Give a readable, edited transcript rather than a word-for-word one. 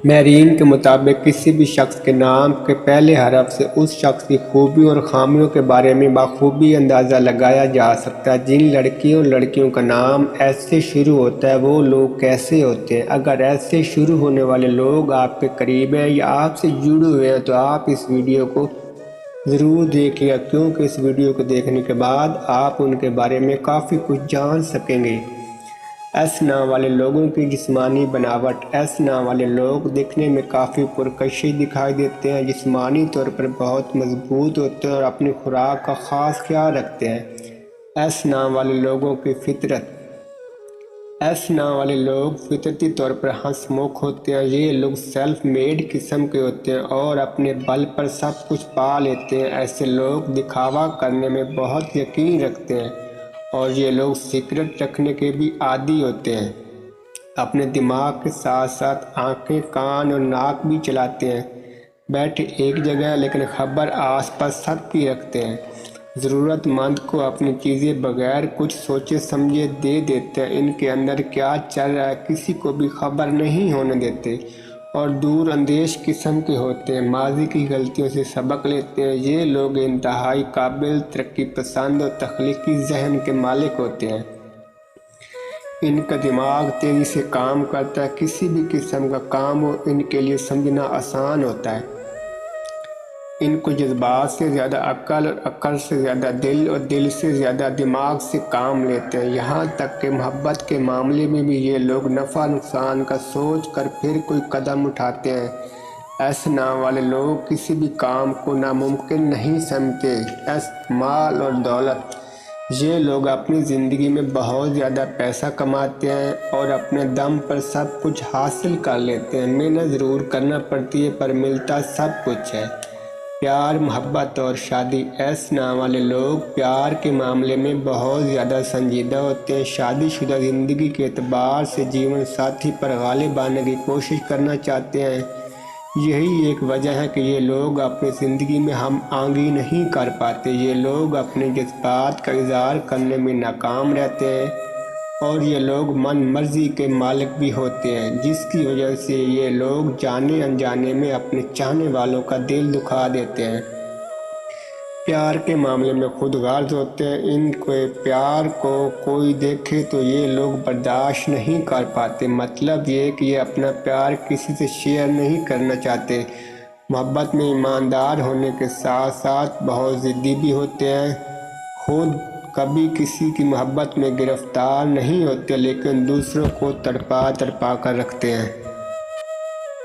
ماہرین کے مطابق کسی بھی شخص کے نام کے پہلے حرف سے اس شخص کی خوبیوں اور خامیوں کے بارے میں بخوبی اندازہ لگایا جا سکتا ہے۔ جن لڑکیوں کا نام ایس سے شروع ہوتا ہے وہ لوگ کیسے ہوتے ہیں؟ اگر ایس سے شروع ہونے والے لوگ آپ کے قریب ہیں یا آپ سے جڑے ہوئے ہیں تو آپ اس ویڈیو کو ضرور دیکھیے، کیونکہ اس ویڈیو کو دیکھنے کے بعد آپ ان کے بارے میں کافی کچھ جان سکیں گے۔ ایس نام والے لوگوں کی جسمانی بناوٹ۔ ایس نام والے لوگ دکھنے میں کافی پرکشش دکھائی دیتے ہیں، جسمانی طور پر بہت مضبوط ہوتے ہیں اور اپنی خوراک کا خاص خیال رکھتے ہیں۔ ایس نام والے لوگوں کی فطرت۔ ایس نام والے لوگ فطرتی طور پر ہنس مکھ ہوتے ہیں۔ یہ لوگ سیلف میڈ قسم کے ہوتے ہیں اور اپنے بل پر سب کچھ پا لیتے ہیں۔ ایسے لوگ دکھاوا کرنے میں بہت یقین رکھتے ہیں اور یہ لوگ سیکرٹ رکھنے کے بھی عادی ہوتے ہیں۔ اپنے دماغ کے ساتھ ساتھ آنکھیں، کان اور ناک بھی چلاتے ہیں۔ بیٹھے ایک جگہ لیکن خبر آس پاس سب کی رکھتے ہیں۔ ضرورت مند کو اپنی چیزیں بغیر کچھ سوچے سمجھے دے دیتے ہیں۔ ان کے اندر کیا چل رہا ہے کسی کو بھی خبر نہیں ہونے دیتے اور دور اندیش قسم کے ہوتے ہیں۔ ماضی کی غلطیوں سے سبق لیتے ہیں۔ یہ لوگ انتہائی قابل، ترقی پسند اور تخلیقی ذہن کے مالک ہوتے ہیں۔ ان کا دماغ تیزی سے کام کرتا ہے۔ کسی بھی قسم کا کام ہو ان کے لیے سمجھنا آسان ہوتا ہے۔ ان کو جذبات سے زیادہ عقل اور عقل سے زیادہ دل اور دل سے زیادہ دماغ سے کام لیتے ہیں۔ یہاں تک کہ محبت کے معاملے میں بھی یہ لوگ نفع نقصان کا سوچ کر پھر کوئی قدم اٹھاتے ہیں۔ ایس نام والے لوگ کسی بھی کام کو ناممکن نہیں سمجھتے۔ ایس مال اور دولت۔ یہ لوگ اپنی زندگی میں بہت زیادہ پیسہ کماتے ہیں اور اپنے دم پر سب کچھ حاصل کر لیتے ہیں۔ محنت ضرور کرنا پڑتی ہے پر ملتا سب کچھ ہے۔ پیار، محبت اور شادی۔ ایس نام والے لوگ پیار کے معاملے میں بہت زیادہ سنجیدہ ہوتے ہیں۔ شادی شدہ زندگی کے اعتبار سے جیون ساتھی پر غالب آنے کی کوشش کرنا چاہتے ہیں۔ یہی ایک وجہ ہے کہ یہ لوگ اپنی زندگی میں ہم آہنگی نہیں کر پاتے۔ یہ لوگ اپنے جذبات کا اظہار کرنے میں ناکام رہتے ہیں اور یہ لوگ من مرضی کے مالک بھی ہوتے ہیں، جس کی وجہ سے یہ لوگ جانے انجانے میں اپنے چاہنے والوں کا دل دکھا دیتے ہیں۔ پیار کے معاملے میں خود غرض ہوتے ہیں۔ ان کے پیار کو کوئی دیکھے تو یہ لوگ برداشت نہیں کر پاتے۔ مطلب یہ کہ یہ اپنا پیار کسی سے شیئر نہیں کرنا چاہتے۔ محبت میں ایماندار ہونے کے ساتھ ساتھ بہت ضدی بھی ہوتے ہیں۔ خود کبھی کسی کی محبت میں گرفتار نہیں ہوتے لیکن دوسروں کو تڑپا کر رکھتے ہیں۔